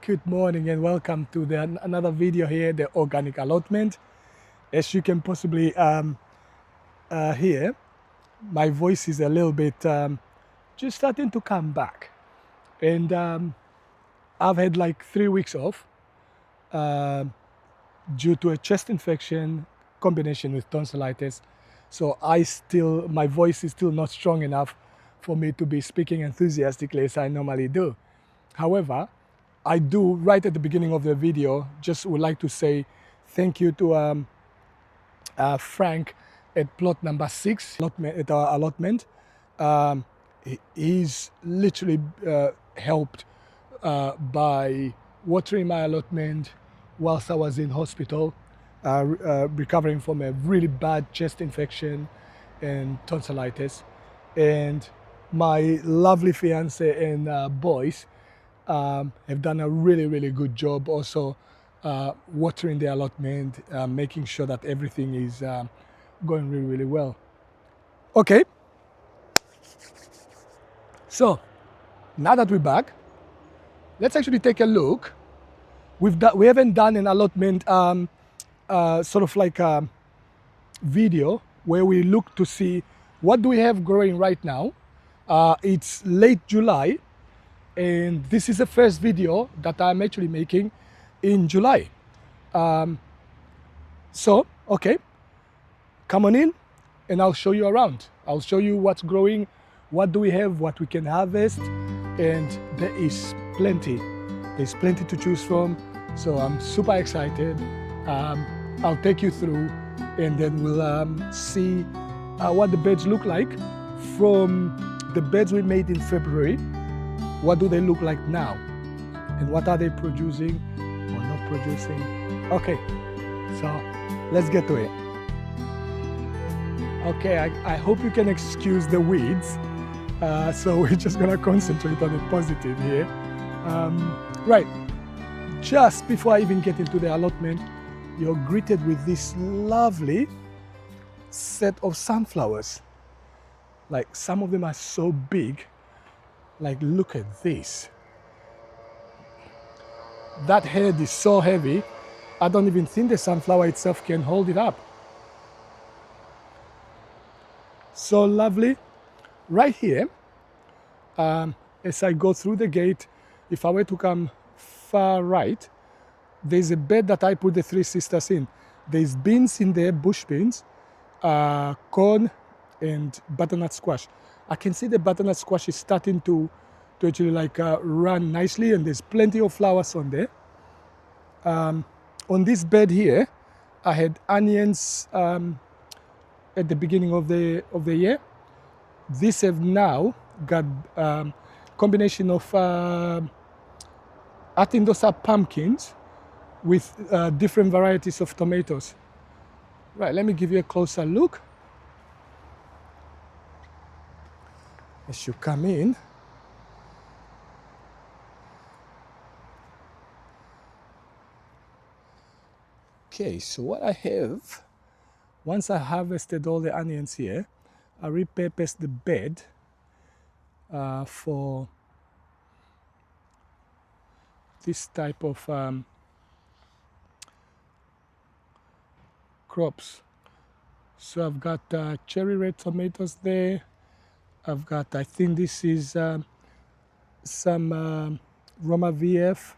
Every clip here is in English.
Good morning and welcome to another video here, the organic allotment. As you can possibly hear, my voice is a little bit just starting to come back. And I've had like 3 weeks off due to a chest infection combination with tonsillitis. So my voice is still not strong enough for me to be speaking enthusiastically as I normally do. However, I do, right at the beginning of the video, just would like to say thank you to Frank at plot number 6 at our allotment. He's literally helped by watering my allotment whilst I was in hospital, recovering from a really bad chest infection and tonsillitis. And my lovely fiance and boys have done a really good job also watering the allotment, making sure that everything is going really well. Okay, so now that we're back, let's actually take a look. We haven't done an allotment sort of like a video where we look to see what do we have growing right now. It's late July, and this is the first video that I'm actually making in July. So, okay, come on in and I'll show you around. I'll show you what's growing, what do we have, what we can harvest, and there is plenty. There's plenty to choose from, so I'm super excited. I'll take you through and then we'll see what the beds look like from the beds we made in February. What do they look like now? And what are they producing or not producing? Okay, so let's get to it. Okay, I hope you can excuse the weeds. So we're just gonna concentrate on the positive here. Right, just before I even get into the allotment, you're greeted with this lovely set of sunflowers. Like, some of them are so big. Like, look at this. That head is so heavy, I don't even think the sunflower itself can hold it up. So lovely. Right here, as I go through the gate, if I were to come far right, there's a bed that I put the three sisters in. There's beans in there, bush beans, corn, and butternut squash. I can see the butternut squash is starting to actually like run nicely, and there's plenty of flowers on there. On this bed here, I had onions at the beginning of the year. These have now got combination of I think those are pumpkins with different varieties of tomatoes. Right, let me give you a closer look. As you come in, okay, so what I have, once I harvested all the onions here, I repurposed the bed for this type of crops. So I've got cherry red tomatoes there. I've got, I think this is some Roma VF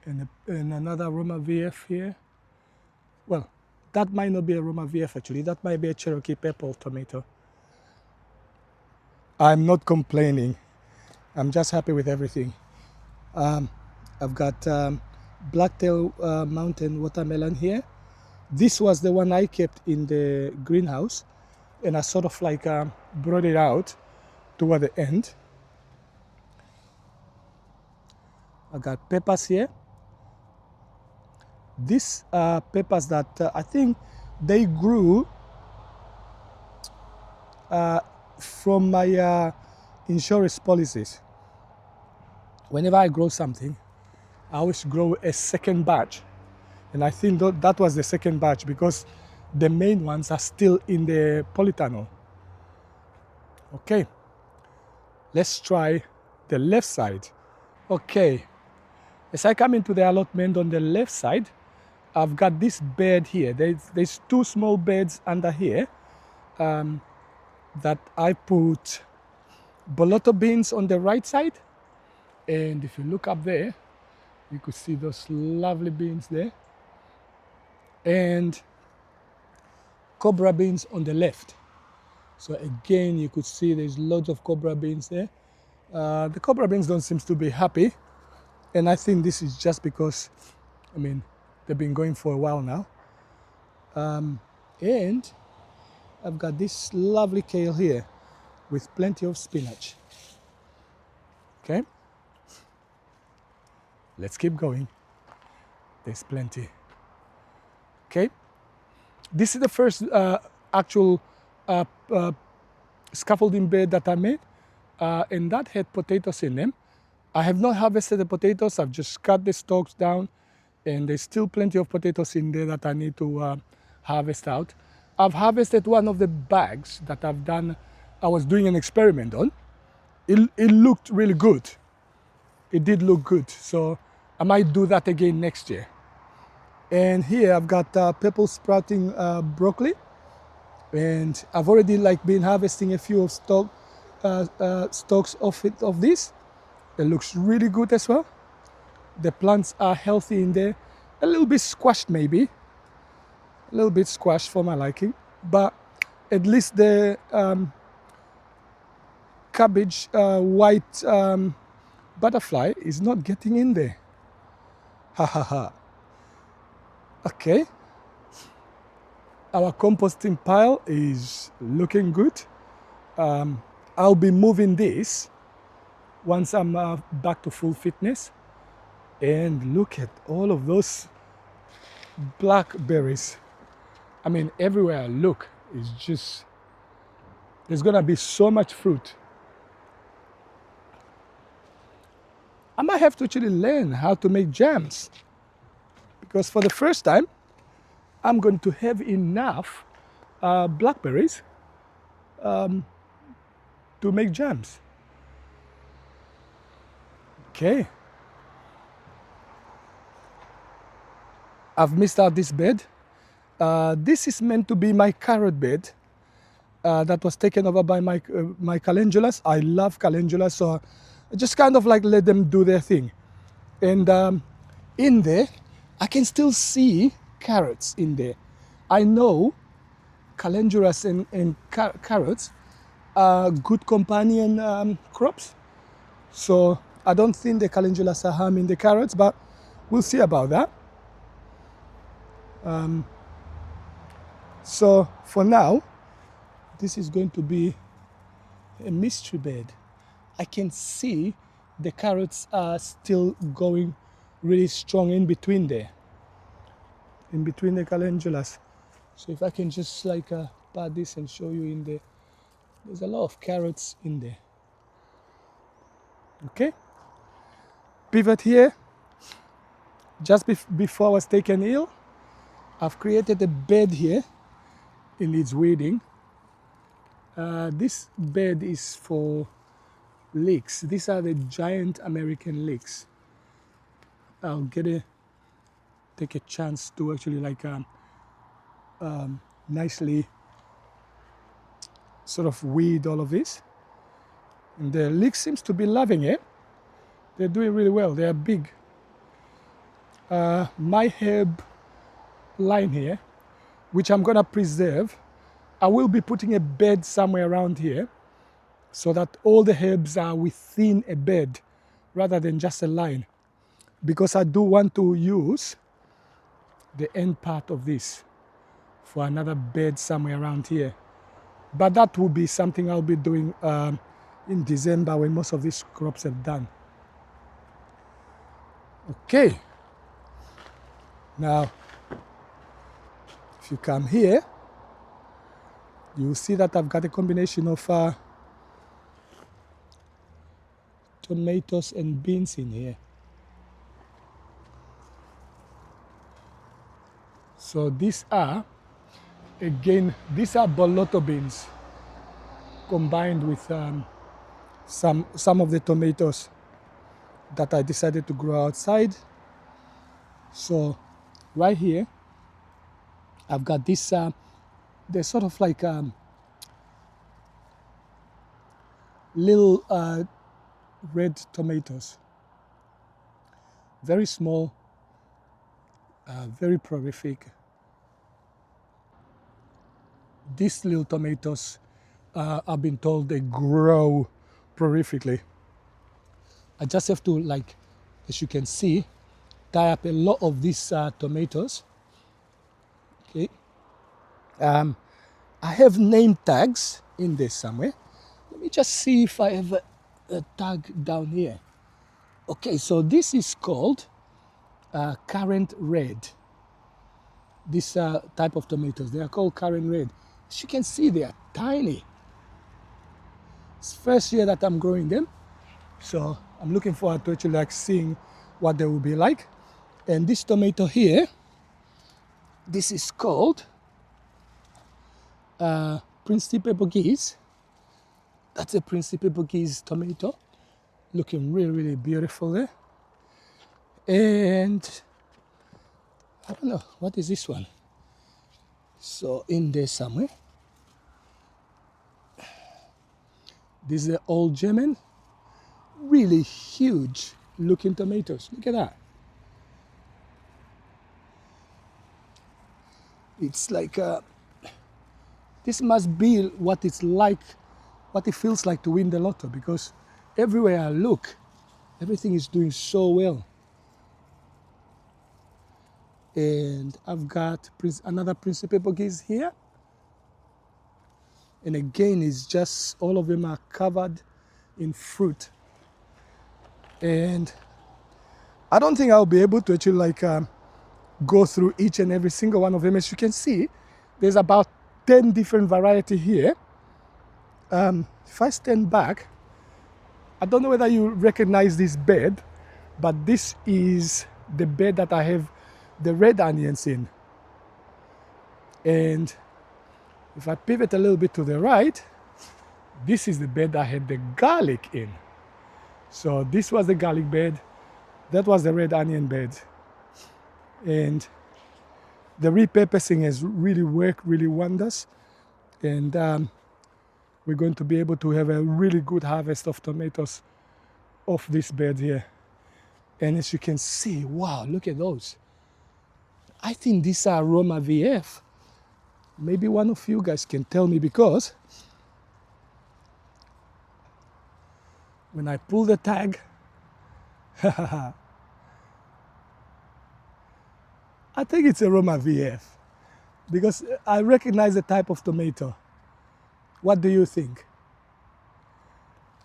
and another Roma VF here. Well, that might not be a Roma VF actually, that might be a Cherokee purple tomato. I'm not complaining, I'm just happy with everything. I've got Blacktail Mountain watermelon here. This was the one I kept in the greenhouse, and I sort of like brought it out toward the end. I got peppers here. These are peppers that I think they grew from my insurance policies. Whenever I grow something, I always grow a second batch. And I think that was the second batch because the main ones are still in the polytunnel. Okay, let's try the left side. Okay, As I come into the allotment on the left side, I've got this bed here. There's two small beds under here that I put bolotto beans on the right side. And if you look up there, you could see those lovely beans there. And cobra beans on the left. So again, you could see there's loads of cobra beans there. The cobra beans don't seem to be happy. And I think this is just because, I mean, they've been going for a while now. And I've got this lovely kale here with plenty of spinach. Okay. Let's keep going. There's plenty. Okay. This is the first actual scaffolding bed that I made, and that had potatoes in them. I have not harvested the potatoes. I've just cut the stalks down, and there's still plenty of potatoes in there that I need to harvest out. I've harvested one of the bags that I've done. I was doing an experiment on. It looked really good. It did look good, so I might do that again next year. And here I've got purple sprouting broccoli, and I've already been harvesting a few of stalks of this. It looks really good as well. The plants are healthy in there, a little bit squashed maybe, a little bit squashed for my liking, but at least the cabbage white butterfly is not getting in there. Ha ha ha. Okay, our composting pile is looking good. I'll be moving this once I'm back to full fitness. And look at all of those blackberries. I mean, everywhere I look, it's just, there's gonna be so much fruit. I might have to actually learn how to make jams, because for the first time, I'm going to have enough blackberries to make jams. Okay. I've missed out this bed. This is meant to be my carrot bed that was taken over by my calendulas. I love calendulas, so I just kind of let them do their thing. And in there, I can still see carrots in there. I know calendulas and carrots are good companion crops. So I don't think the calendulas are harming the carrots, but we'll see about that. So for now, this is going to be a mystery bed. I can see the carrots are still going really strong in between there, in between the calendulas. So if I can just pat this and show you in there, there's a lot of carrots in there. Okay, pivot here. Just before I was taken ill, I've created a bed here. It needs weeding. This bed is for leeks. These are the giant American leeks. I'll take a chance to actually nicely sort of weed all of this. And the leeks seems to be loving it. They're doing really well. They are big. My herb line here, which I'm gonna preserve, I will be putting a bed somewhere around here so that all the herbs are within a bed rather than just a line, because I do want to use the end part of this for another bed somewhere around here. But that will be something I'll be doing in December when most of these crops are done. Okay, now if you come here, you'll see that I've got a combination of tomatoes and beans in here. So these are bolotto beans combined with some of the tomatoes that I decided to grow outside. So right here, I've got this, they're sort of like little red tomatoes. Very small, very prolific. These little tomatoes, I've been told they grow prolifically. I just have to, like, as you can see, tie up a lot of these tomatoes. Okay. I have name tags in there somewhere. Let me just see if I have a tag down here. Okay, so this is called currant red. This type of tomatoes, they are called currant red. As you can see, they are tiny. It's first year that I'm growing them, so I'm looking forward to actually like seeing what they will be like. And this tomato here, this is called Principe Portuguese. That's a Principe Portuguese tomato, looking really, really beautiful there. And I don't know, what is this one? So in there somewhere. This is the old German, really huge looking tomatoes. Look at that. It's like, this must be what it's like, what it feels like to win the lotto, because everywhere I look, everything is doing so well. And I've got another Principe Portuguese here. And again, it's just, all of them are covered in fruit. And I don't think I'll be able to actually like go through each and every single one of them. As you can see, there's about 10 different varieties here. If I stand back, I don't know whether you recognize this bed, but this is the bed that I have the red onions in. And if I pivot a little bit to the right, this is the bed I had the garlic in. So this was the garlic bed, that was the red onion bed. And the repurposing has really worked really wonders. And we're going to be able to have a really good harvest of tomatoes off this bed here. And as you can see, wow, look at those. I think these are Roma VF. Maybe one of you guys can tell me, because when I pull the tag, I think it's a Roma VF, because I recognize the type of tomato. What do you think?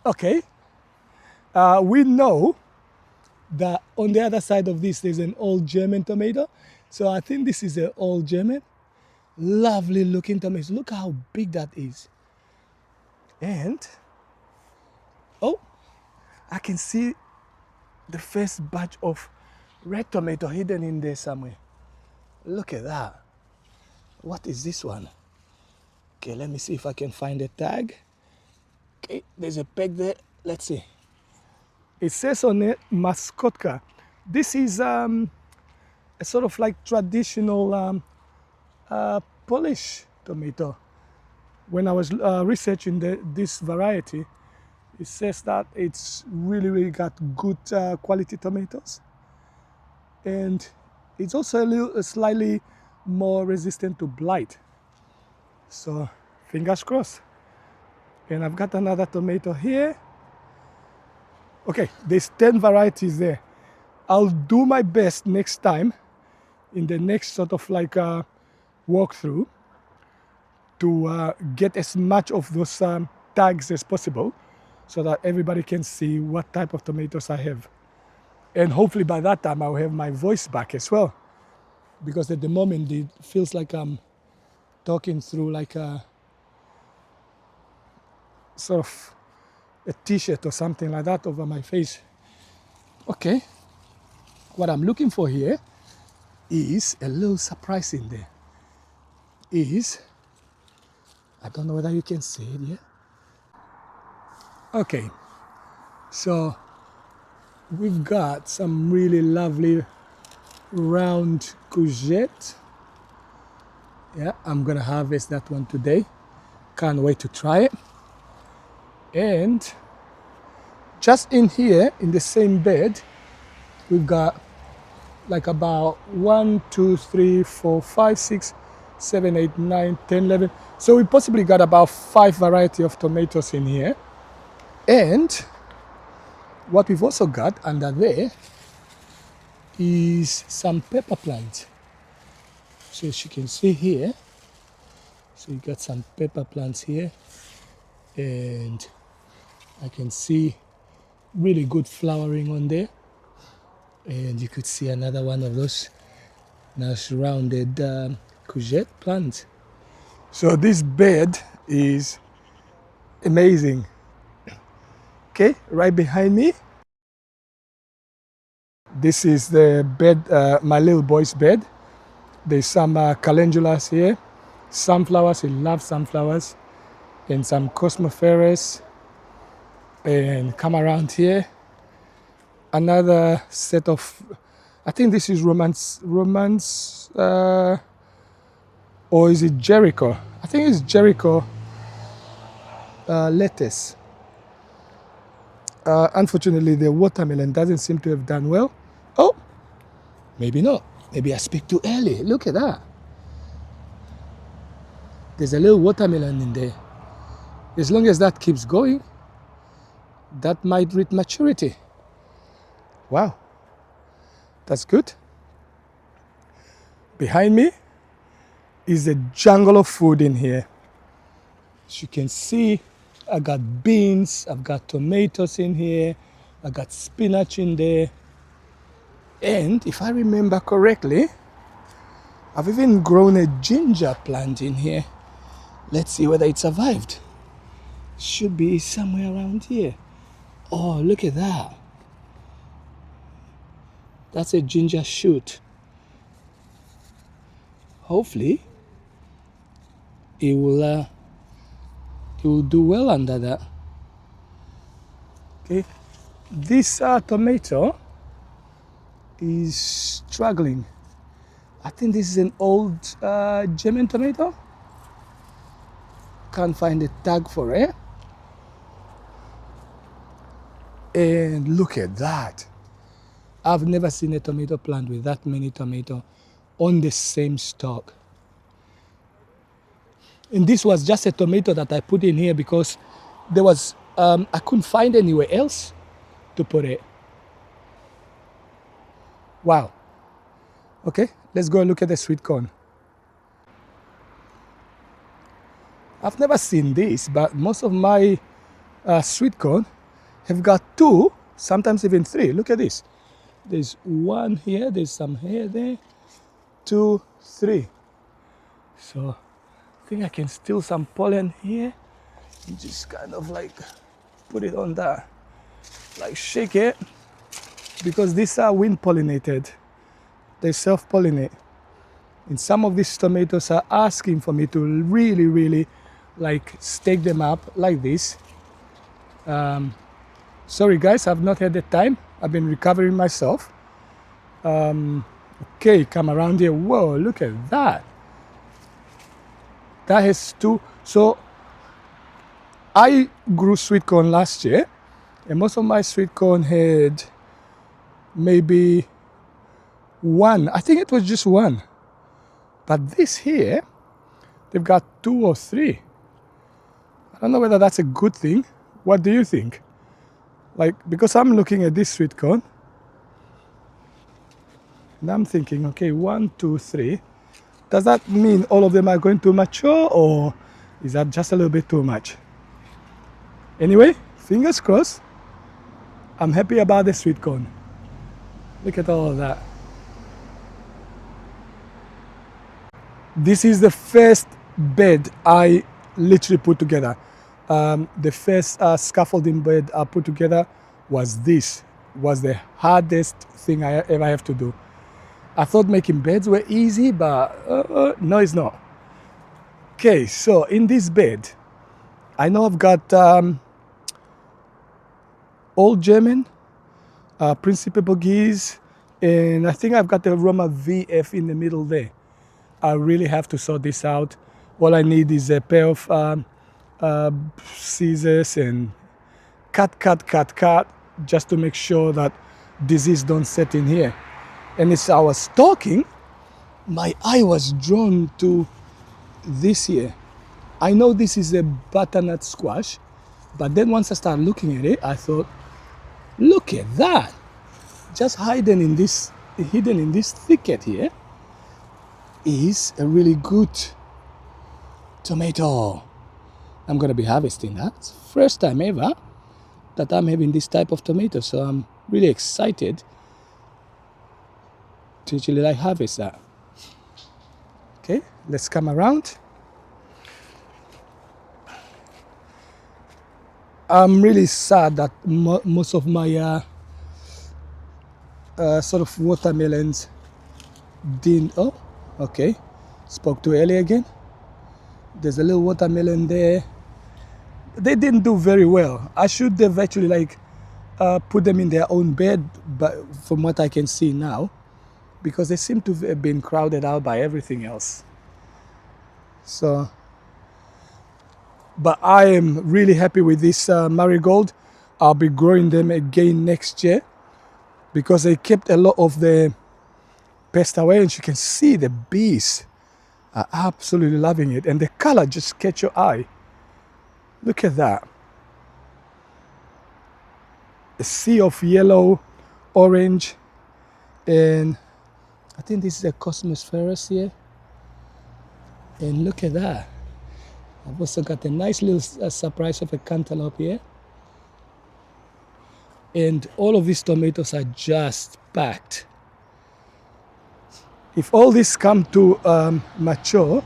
Okay, we know that on the other side of this there's an old German tomato, so I think this is an old German. Lovely looking tomatoes. Look how big that is. And oh, I can see the first batch of red tomato hidden in there somewhere. Look at that. What is this one? Okay, let me see if I can find a tag. Okay, there's a peg there. Let's see. It says on it Mascotka. This is a sort of like traditional Polish tomato. When I was researching this variety, it says that it's really, really got good quality tomatoes. And it's also slightly more resistant to blight. So fingers crossed. And I've got another tomato here. Okay, there's 10 varieties there. I'll do my best next time, in the next sort of like walkthrough, to get as much of those tags as possible, so that everybody can see what type of tomatoes I have. And hopefully by that time I'll have my voice back as well, because at the moment it feels like I'm talking through like a sort of a t-shirt or something like that over my face. Okay, what I'm looking for here is a little surprise in there. I don't know whether you can see it yet. Okay, so we've got some really lovely round courgette. Yeah, I'm gonna harvest that one today. Can't wait to try it. And just in here, in the same bed, we've got like about 1, 2, 3, 4, 5, 6, 7, 8, 9, 10, 11. So we possibly got about 5 variety of tomatoes in here. And what we've also got under there is some pepper plants. So as you can see here, so you got some pepper plants here, and I can see really good flowering on there. And you could see another one of those nice rounded courgette plants. So this bed is amazing. Okay, right behind me, this is the bed, my little boy's bed. There's some calendulas here, sunflowers, he loves sunflowers, and some cosmoferas. And come around here, another set of, I think this is romance, or is it Jericho? I think it's Jericho lettuce. Unfortunately, the watermelon doesn't seem to have done well. Oh, maybe not. Maybe I speak too early. Look at that. There's a little watermelon in there. As long as that keeps going, that might reach maturity. Wow, that's good. Behind me is a jungle of food in here. As you can see, I got beans, I've got tomatoes in here, I got spinach in there. And if I remember correctly, I've even grown a ginger plant in here. Let's see whether it survived. Should be somewhere around here. Oh, look at that. That's a ginger shoot. Hopefully, it will do well under that. Okay, this tomato is struggling. I think this is an old German tomato. Can't find a tag for it. And look at that. I've never seen a tomato plant with that many tomatoes on the same stalk. And this was just a tomato that I put in here because there was, I couldn't find anywhere else to put it. Wow. Okay, let's go and look at the sweet corn. I've never seen this, but most of my sweet corn have got 2, sometimes even 3. Look at this. There's 1 here, there's some here there, 2, 3. So I think I can steal some pollen here and just kind of like put it on that, like shake it, because these are wind pollinated. They self-pollinate. And some of these tomatoes are asking for me to really like stake them up like this. Sorry guys, I've not had the time. I've been recovering myself. Okay, come around here. Whoa, look at that. That has 2. So I grew sweet corn last year, and most of my sweet corn had maybe 1. I think it was just 1. But this here, they've got 2 or 3. I don't know whether that's a good thing. What do you think? Like, because I'm looking at this sweet corn, and I'm thinking, okay, 1, 2, 3. Does that mean all of them are going to mature, or is that just a little bit too much? Anyway, fingers crossed. I'm happy about the sweet corn. Look at all of that. This is the first bed I literally put together. The first scaffolding bed I put together was this. Was the hardest thing I ever have to do. I thought making beds were easy, but no, it's not. Okay, so in this bed, I know I've got Old German, Principe Portuguese, And I think I've got the Roma VF in the middle there. I really have to sort this out. All I need is a pair of scissors and cut, just to make sure that disease don't set in here. And as I was talking, my eye was drawn to this here. I know this is a butternut squash, but then once I started looking at it, I thought, look at that. Just hidden in this thicket here is a really good tomato. I'm gonna be harvesting that. It's the first time ever that I'm having this type of tomato, so I'm really excited to actually harvest that. Okay, let's come around. I'm really sad that most of my sort of watermelons didn't. Oh, okay. Spoke too early again. There's a little watermelon there. They didn't do very well. I should have actually put them in their own bed, but from what I can see now, because they seem to have been crowded out by everything else. So, but I am really happy with this marigold. I'll be growing them again next year because they kept a lot of the pest away, and you can see the bees are absolutely loving it, and the color just catch your eye. Look at that. A sea of yellow, orange, and I think this is a Cosmos ferus here. And look at that. I've also got a nice little surprise of a cantaloupe here. And all of these tomatoes are just packed. If all this come to mature,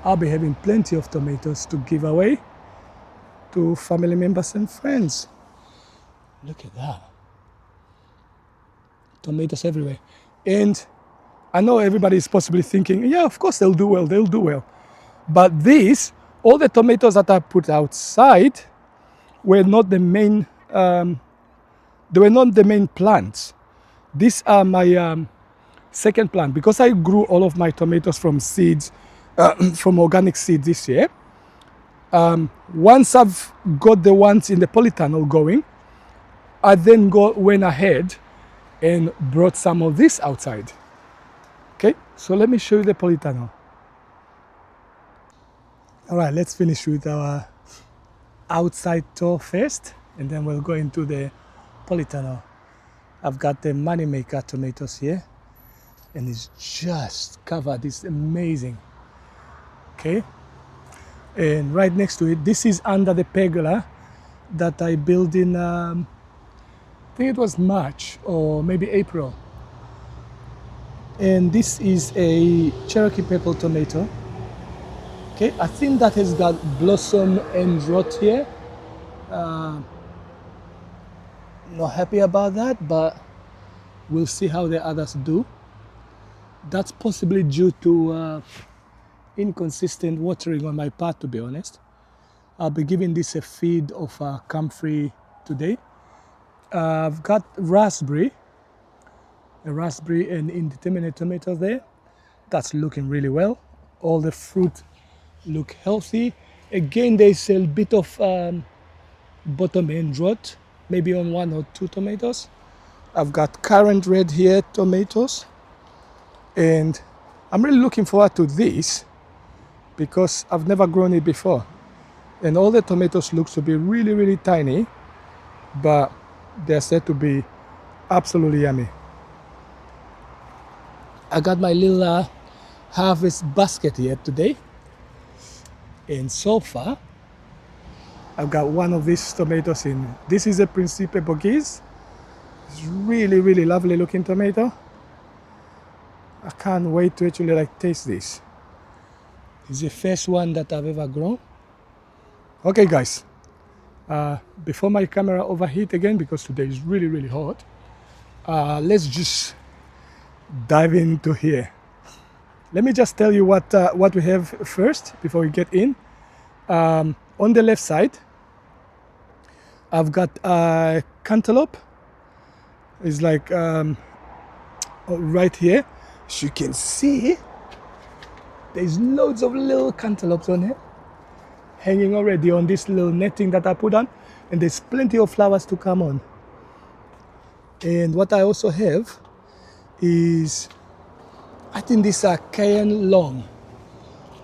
I'll be having plenty of tomatoes to give away to family members and friends. Look at that. Tomatoes everywhere. And I know everybody is possibly thinking, yeah, of course they'll do well. But these, all the tomatoes that I put outside were not the main, they were not the main plants. These are my second plant, because I grew all of my tomatoes from seeds, from organic seeds this year. Once I've got the ones in the polytunnel going, I then went ahead and brought some of this outside. Okay, so let me show you the polytunnel. All right, let's finish with our outside tour first, and then we'll go into the polytunnel. I've got the moneymaker tomatoes here, and it's just covered. It's amazing. Okay, and right next to it, this is under the pergola that I built in, I think it was March or maybe April. And this is a Cherokee purple tomato. Okay, I think that has got blossom and rot here. Not happy about that, but we'll see how the others do. That's possibly due to inconsistent watering on my part, to be honest. I'll be giving this a feed of comfrey today. I've got a raspberry and indeterminate tomato there. That's looking really well. All the fruit look healthy. Again, there's a bit of bottom end rot, maybe on 1 or 2 tomatoes. I've got currant red here tomatoes, and I'm really looking forward to this because I've never grown it before. And all the tomatoes look to be really, really tiny, but they're said to be absolutely yummy. I got my little harvest basket here today, and so far I've got one of these tomatoes in. This is a Principe Borghese. It's really, really lovely looking tomato. I can't wait to actually taste this. It's the first one that I've ever grown. Okay guys, before my camera overheat again, because today is really, really hot, let's just dive into here. Let me just tell you what we have first before we get in. On the left side, I've got cantaloupe, It's like right here, as you can see, there's loads of little cantaloupes on here, hanging already on this little netting that I put on, and there's plenty of flowers to come on. And what I also have is, I think these are cayenne long.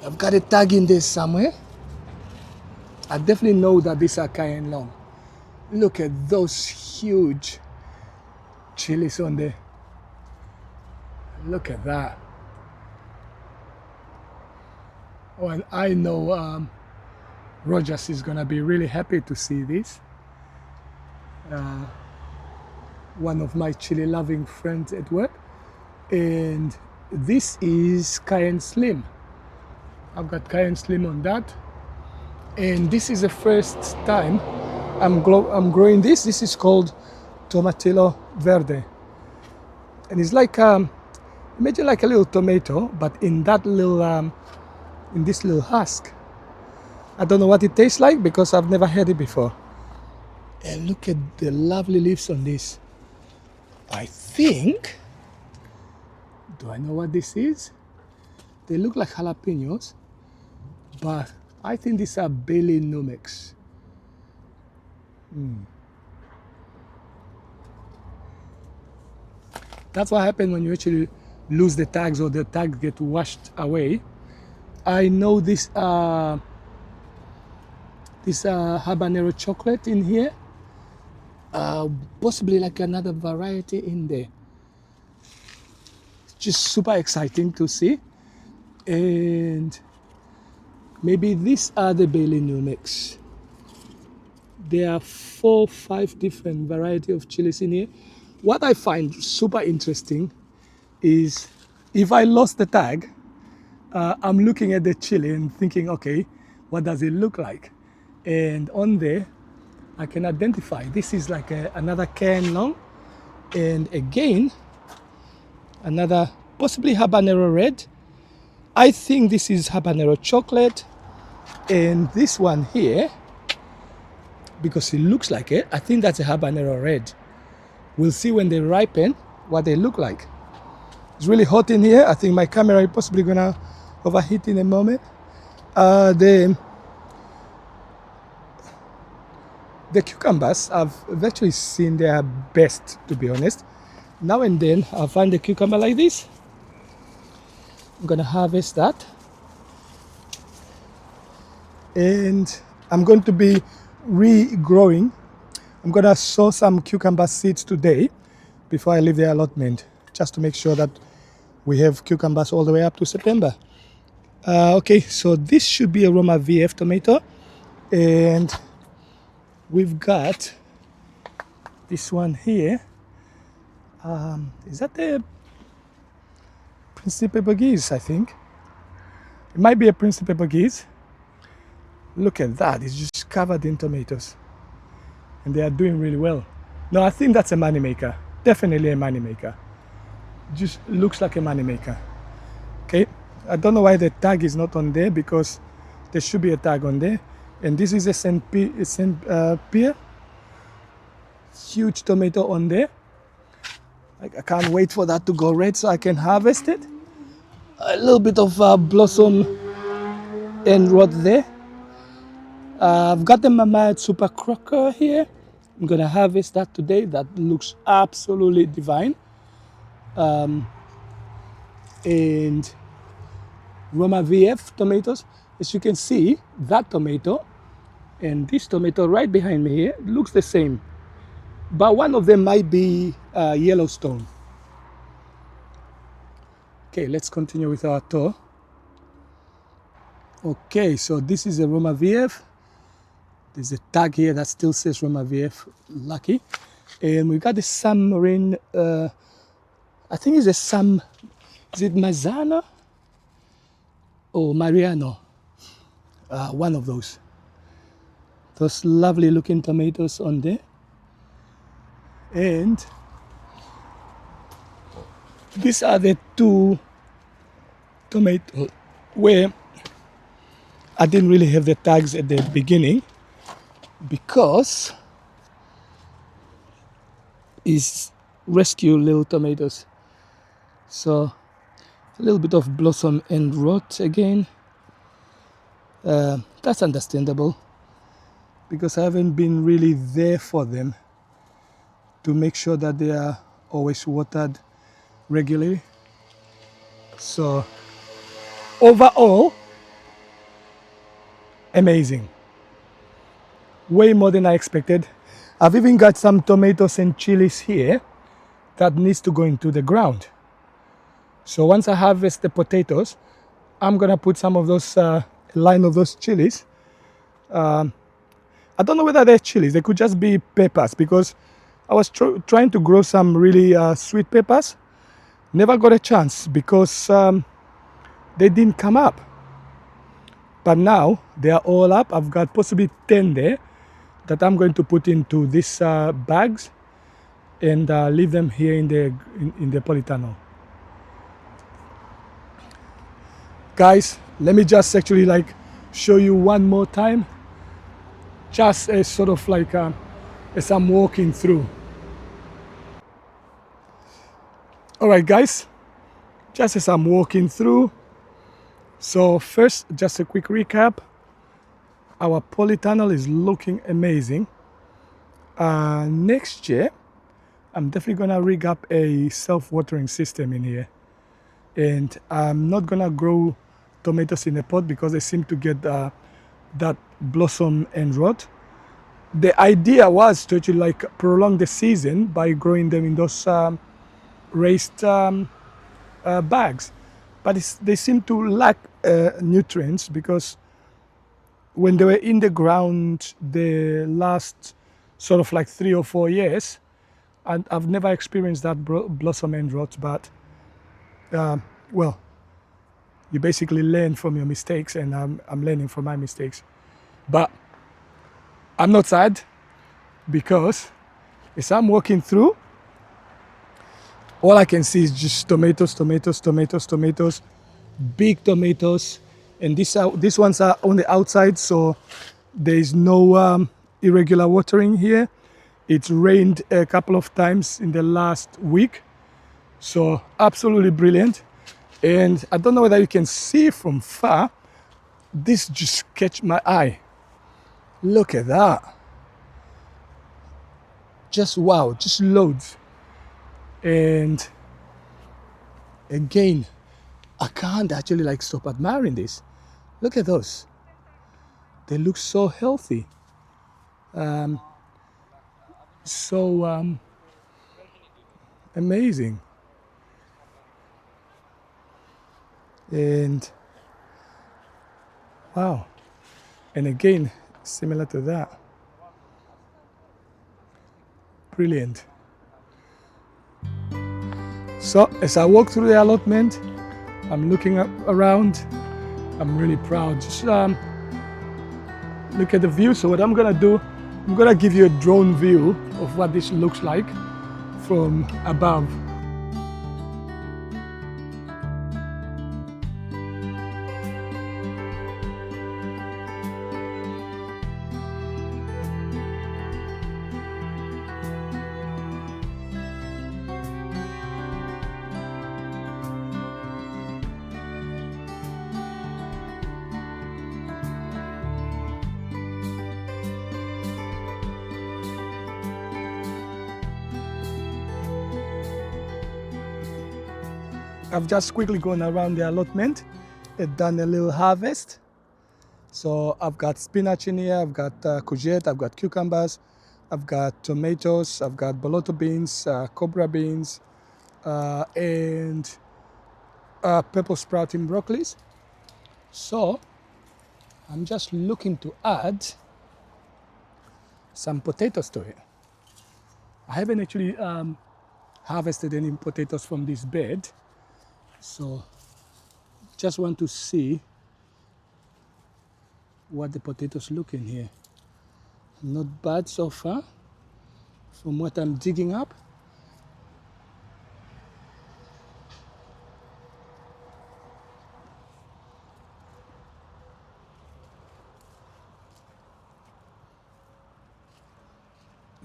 I've got a tag in there somewhere. I definitely know that these are cayenne long. Look at those huge chilies on there. Look at that. Oh, and I know Rogers is gonna be really happy to see this. One of my chili loving friends at work. And this is cayenne slim. I've got cayenne slim on that. And this is the first time I'm growing this. This is called tomatillo verde. And it's like, imagine like a little tomato, but in that little, in this little husk. I don't know what it tastes like because I've never had it before. And look at the lovely leaves on this. I think, do I know what this is? They look like jalapenos, but I think these are Bailey Numex. That's what happens when you actually lose the tags or the tags get washed away. I know this habanero chocolate in here. Possibly like another variety in there. It's just super exciting to see. And maybe these are the Bailey Numex. There are 4 or 5 different variety of chilies in here. What I find super interesting is if I lost the tag, I'm looking at the chili and thinking, okay, what does it look like? And on there, I can identify this is like another cayenne long, and again, another possibly habanero red. I think this is habanero chocolate, and this one here, because it looks like it, I think that's a habanero red. We'll see when they ripen what they look like. It's really hot in here. I think my camera is possibly gonna overheat in a moment. The cucumbers, I've actually seen their best, to be honest. Now and then I'll find a cucumber like this. I'm gonna harvest that. And I'm going to be regrowing. I'm gonna sow some cucumber seeds today before I leave the allotment, just to make sure that we have cucumbers all the way up to September. Okay, so this should be a Roma VF tomato. And we've got this one here. Is that the Principe Portuguese, I think? It might be a Principe Portuguese. Look at that, it's just covered in tomatoes. And they are doing really well. No, I think that's a moneymaker. Definitely a moneymaker. Just looks like a moneymaker. Okay, I don't know why the tag is not on there, because there should be a tag on there. And this is a Saint Pierre. Huge tomato on there. I can't wait for that to go red so I can harvest it. A little bit of blossom and rot there. I've got the Mamad Super Crocker here. I'm gonna harvest that today. That looks absolutely divine. And Roma VF tomatoes. As you can see, that tomato and this tomato right behind me here looks the same. But one of them might be Yellowstone. Okay, let's continue with our tour. Okay, so this is a Roma VF. There's a tag here that still says Roma VF, lucky. And we got the San Marin, I think it's a San, is it Mazzano or Mariano? One of those. Those lovely looking tomatoes on there. And these are the 2 tomatoes where I didn't really have the tags at the beginning, because rescue little tomatoes. So a little bit of blossom and rot again. That's understandable because I haven't been really there for them to make sure that they are always watered regularly. So overall, amazing. Way more than I expected. I've even got some tomatoes and chilies here that needs to go into the ground. So once I harvest the potatoes, I'm gonna put some of those line of those chilies. I don't know whether they're chilies. They could just be peppers because I was trying to grow some really sweet peppers. Never got a chance because they didn't come up. But now they are all up. I've got possibly 10 there that I'm going to put into these bags and leave them here in the polytunnel. Guys, let me just actually like show you one more time, just as sort of like as I'm walking through. All right, guys, just as I'm walking through. So first, just a quick recap. Our polytunnel is looking amazing. Next year, I'm definitely gonna rig up a self-watering system in here. And I'm not gonna grow tomatoes in a pot because they seem to get that blossom and rot. The idea was to actually like prolong the season by growing them in those raised bags, but they seem to lack nutrients because when they were in the ground the last sort of like 3 or 4 years, and I've never experienced that blossom and rot. But well, you basically learn from your mistakes, and I'm learning from my mistakes. But I'm not sad because as I'm walking through, all I can see is just tomatoes, tomatoes, tomatoes, tomatoes, big tomatoes. And these ones are on the outside, so there is no irregular watering here. It's rained a couple of times in the last week, so absolutely brilliant. And I don't know whether you can see from far, this just catch my eye. Look at that. Just wow, just loads. And again, I can't actually like stop admiring this. Look at those. They look so healthy. So amazing. And wow. And again, similar to that. Brilliant. So as I walk through the allotment, I'm looking around. I'm really proud. Just look at the view. So what I'm gonna do, I'm gonna give you a drone view of what this looks like from above. I've just quickly gone around the allotment and done a little harvest. So I've got spinach in here, I've got courgette, I've got cucumbers, I've got tomatoes, I've got bolotto beans, cobra beans, and purple sprouting broccolis. So I'm just looking to add some potatoes to it. I haven't actually harvested any potatoes from this bed, so just want to see what the potatoes look in here. Not bad so far from what I'm digging up.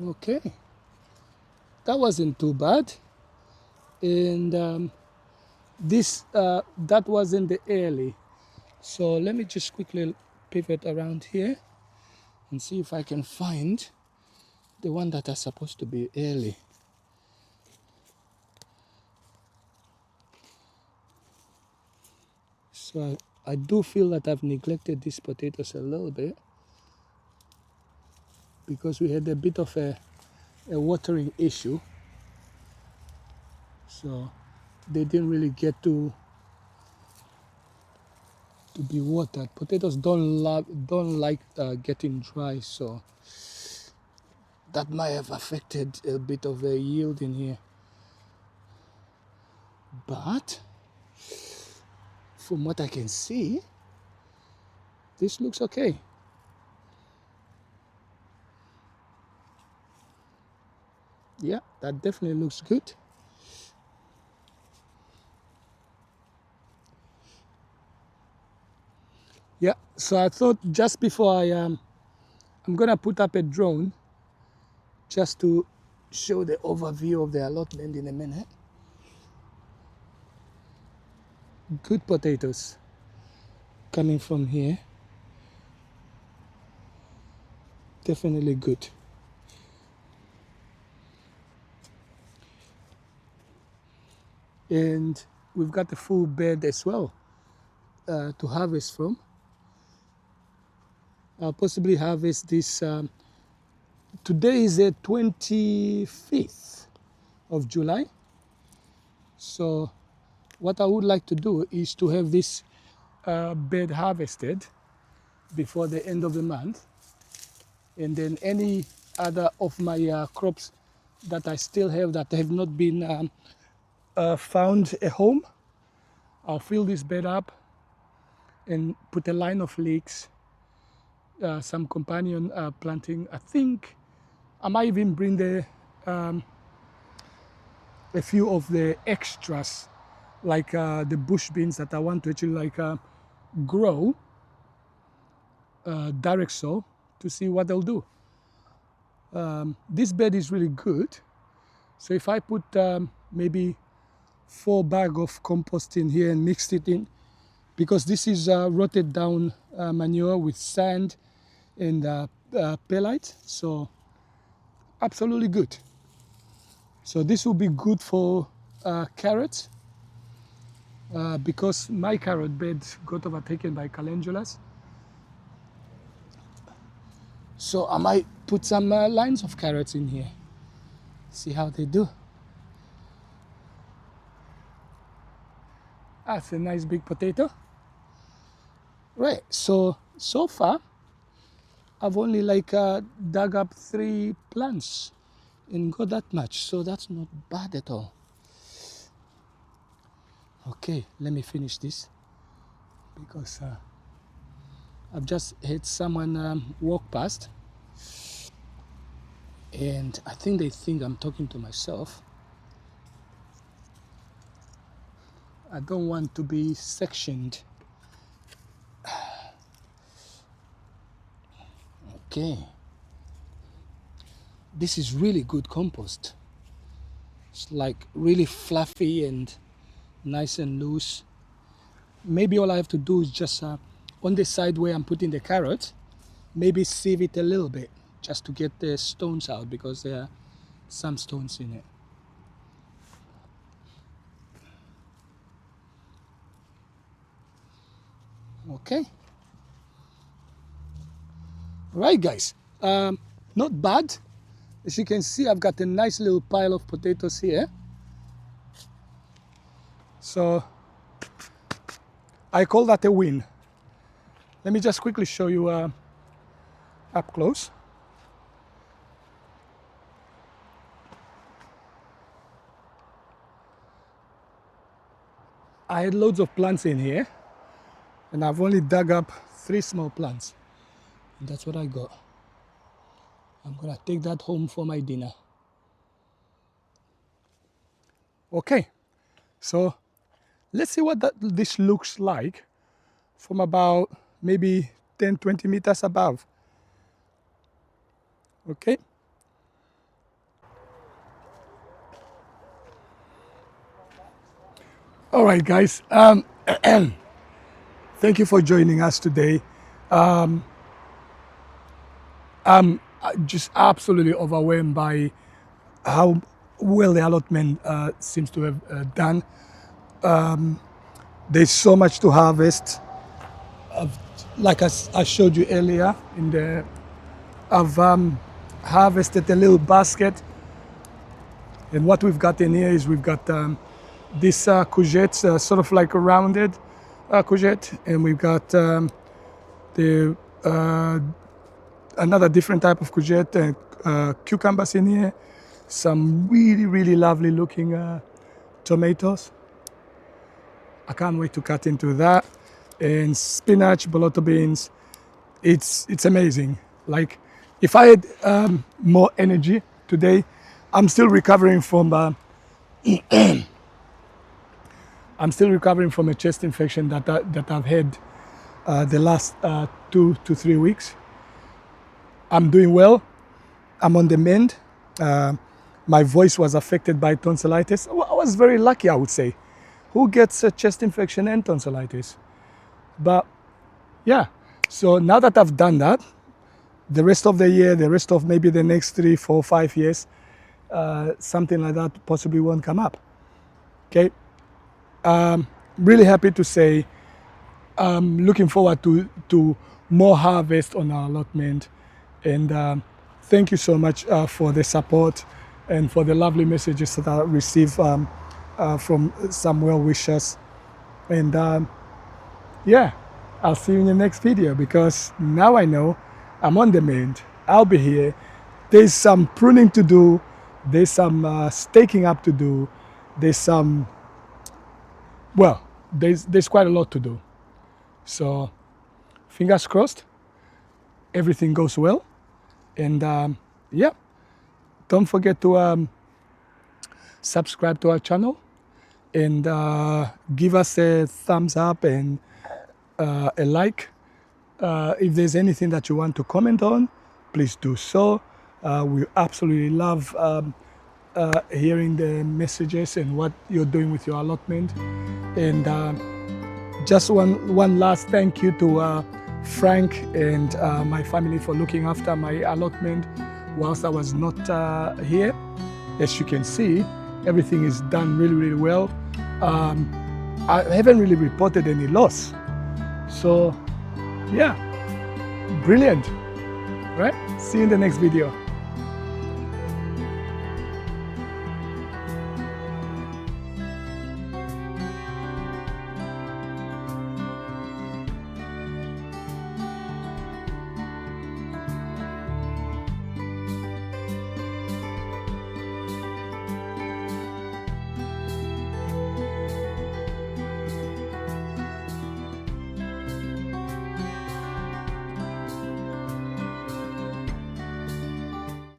Okay, that wasn't too bad. And that wasn't the early. So let me just quickly pivot around here and see if I can find the one that are supposed to be early. So I do feel that I've neglected these potatoes a little bit because we had a bit of a watering issue. So they didn't really get to be watered. Potatoes don't like getting dry, so that might have affected a bit of the yield in here. But from what I can see, this looks okay. Yeah, that definitely looks good. Yeah, so I thought just before I'm gonna put up a drone just to show the overview of the allotment in a minute. Good potatoes coming from here. Definitely good. And we've got a full bed as well to harvest from. I'll possibly harvest this. Today is the 25th of July. So what I would like to do is to have this bed harvested before the end of the month. And then any other of my crops that I still have that have not been found a home, I'll fill this bed up and put a line of leeks, some companion planting. I think I might even bring a few of the extras, like the bush beans that I want to actually grow direct sow to see what they'll do. This bed is really good. So if I put maybe 4 bags of compost in here and mixed it in, because this is rotted down manure with sand and perlite, so absolutely good. So this will be good for carrots because my carrot bed got overtaken by calendulas. So I might put some lines of carrots in here, see how they do. That's a nice big potato. Right, so far I've only dug up 3 plants and got that much, so that's not bad at all. Okay, let me finish this because I've just had someone walk past and I think they think I'm talking to myself. I don't want to be sectioned. Okay, this is really good compost. It's like really fluffy and nice and loose. Maybe all I have to do is just on the side where I'm putting the carrot, maybe sieve it a little bit just to get the stones out because there are some stones in it. Okay. Right, guys. Not bad. As you can see, I've got a nice little pile of potatoes here. So I call that a win. Let me just quickly show you up close. I had loads of plants in here and I've only dug up 3 small plants. And that's what I got. I'm gonna take that home for my dinner. Okay, so let's see what this looks like from about maybe 10-20 meters above. Okay. All right, guys. Thank you for joining us today. I'm just absolutely overwhelmed by how well the allotment seems to have done. There's so much to harvest. Like I showed you earlier, I've harvested a little basket, and what we've got in here is we've got this courgette, sort of like a rounded courgette, and we've got the another different type of courgette and cucumbers in here, some really lovely looking tomatoes. I can't wait to cut into that, and spinach, bolotto beans. It's amazing. Like, if I had more energy today, I'm still recovering from a chest infection that I've had the last 2 to 3 weeks. I'm doing well. I'm on the mend. My voice was affected by tonsillitis. I was very lucky, I would say. Who gets a chest infection and tonsillitis? But yeah, so now that I've done that, the rest of the year, the rest of maybe the next 3, 4, 5 years, something like that possibly won't come up. Okay. Really happy to say I'm looking forward to more harvest on our allotment. And thank you so much for the support and for the lovely messages that I received from some well-wishers. And yeah, I'll see you in the next video, because now I know I'm on the mend. I'll be here. There's some pruning to do. There's some staking up to do. There's some, well, there's quite a lot to do. So fingers crossed, everything goes well. And yeah, don't forget to subscribe to our channel and give us a thumbs up and a like. If there's anything that you want to comment on, please do so. We absolutely love hearing the messages and what you're doing with your allotment. And just one last thank you to Frank and my family for looking after my allotment whilst I was not here. As you can see, everything is done really well. I haven't really reported any loss. So yeah, brilliant, right? See you in the next video.